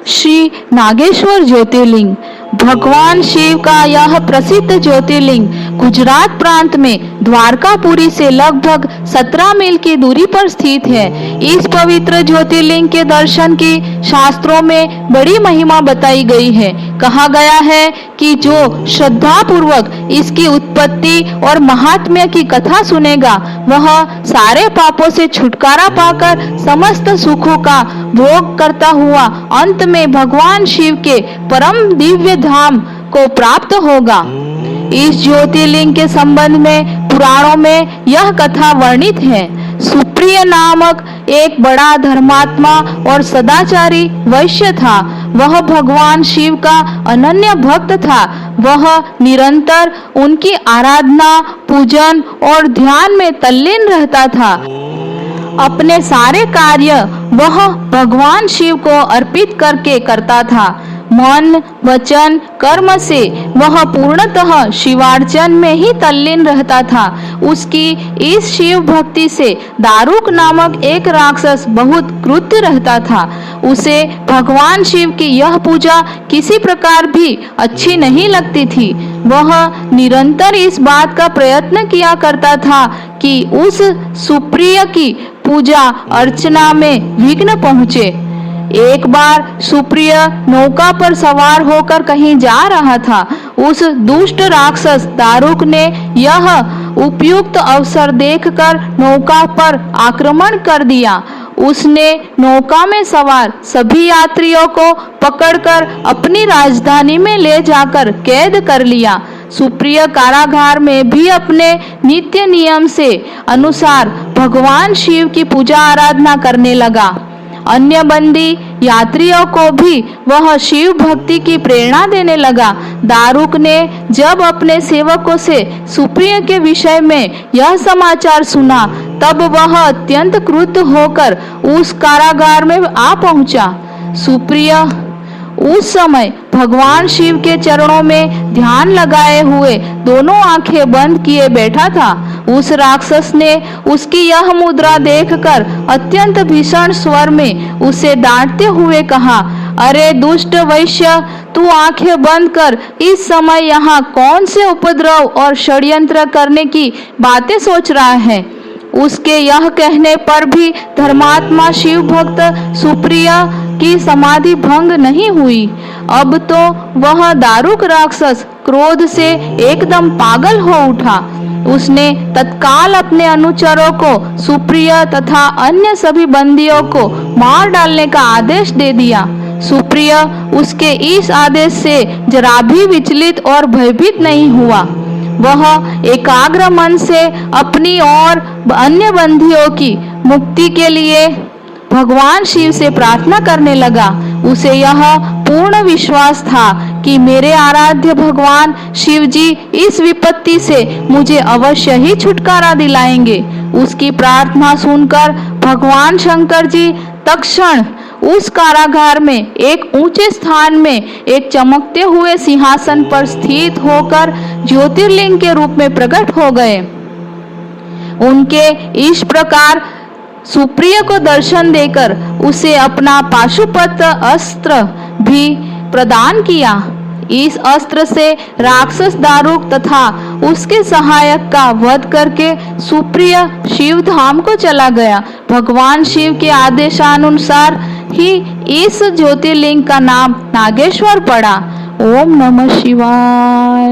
श्री नागेश्वर ज्योतिर्लिंग। भगवान शिव का यह प्रसिद्ध ज्योतिर्लिंग गुजरात प्रांत में द्वारकापुरी से लगभग 17 मील की दूरी पर स्थित है। इस पवित्र ज्योतिर्लिंग के दर्शन की शास्त्रों में बड़ी महिमा बताई गई है। कहा गया है कि जो श्रद्धा पूर्वक इसकी उत्पत्ति और महात्म्य की कथा सुनेगा, वह सारे पापों से छुटकारा पाकर समस्त सुखों का भोग करता हुआ अंत में भगवान शिव के परम दिव्य धाम को प्राप्त होगा। इस ज्योतिर्लिंग के संबंध में पुराणों में यह कथा वर्णित है। सुप्रिय नामक एक बड़ा धर्मात्मा और सदाचारी वैश्य था। वह भगवान शिव का अनन्य भक्त था। वह निरंतर उनकी आराधना, पूजन और ध्यान में तल्लीन रहता था। अपने सारे कार्य वह भगवान शिव को अर्पित करके करता था। मन, वचन, कर्म से वह पूर्णतः शिवार्चन में ही तल्लीन रहता था। उसकी इस शिव भक्ति से दारुक नामक एक राक्षस बहुत क्रुद्ध रहता था। उसे भगवान शिव की यह पूजा किसी प्रकार भी अच्छी नहीं लगती थी। वह निरंतर इस बात का प्रयत्न किया करता था कि उस सुप्रिय की पूजा अर्चना में विघ्न पहुँचे। एक बार सुप्रिय नौका पर सवार होकर कहीं जा रहा था। उस दुष्ट राक्षस दारुक ने यह उपयुक्त अवसर देखकर नौका पर आक्रमण कर दिया। उसने नौका में सवार सभी यात्रियों को पकड़कर अपनी राजधानी में ले जाकर कैद कर लिया। सुप्रिय कारागार में भी अपने नित्य नियम से अनुसार भगवान शिव की पूजा आराधना करने लगा। अन्य बंदी यात्रियों को भी वह शिव भक्ति की प्रेरणा देने लगा। दारुक ने जब अपने सेवकों से सुप्रिय के विषय में यह समाचार सुना, तब वह अत्यंत क्रुद्ध होकर उस कारागार में आ पहुंचा। सुप्रिय उस समय भगवान शिव के चरणों में ध्यान लगाए हुए दोनों आंखें बंद किए बैठा था। उस राक्षस ने उसकी यह मुद्रा देखकर अत्यंत भीषण स्वर में उसे डांटते हुए कहा, अरे दुष्ट वैश्य, तू आंखें बंद कर इस समय यहाँ कौन से उपद्रव और षड्यंत्र करने की बातें सोच रहा है। उसके यह कहने पर भी धर्मात्मा शिव भक्त सुप्रिय की समाधि भंग नहीं हुई। अब तो वह दारुक राक्षस क्रोध से एकदम पागल हो उठा। उसने तत्काल अपने अनुचरों को सुप्रिय तथा अन्य सभी बंदियों को मार डालने का आदेश दे दिया। सुप्रिय उसके इस आदेश से जरा भी विचलित और भयभीत नहीं हुआ। वह एकाग्र मन से अपनी और अन्य बंदियों की मुक्ति के लिए भगवान शिव से प्रार्थना करने लगा। उसे यह पूर्ण विश्वास था कि मेरे आराध्य भगवान शिव जी इस विपत्ति से मुझे अवश्य ही छुटकारा दिलाएंगे। उसकी प्रार्थना सुनकर भगवान शंकर जी तत्क्षण उस कारागार में एक ऊंचे स्थान में एक चमकते हुए सिंहासन पर स्थित होकर ज्योतिर्लिंग के रूप में प्रकट हो गए। उनके इस प्रकार सुप्रिय को दर्शन देकर उसे अपना पाशुपत अस्त्र भी प्रदान किया। इस अस्त्र से राक्षस दारुक तथा उसके सहायक का वध करके सुप्रिय शिव धाम को चला गया। भगवान शिव के आदेशानुसार ही इस ज्योतिर्लिंग का नाम नागेश्वर पड़ा। ओम नमः शिवाय।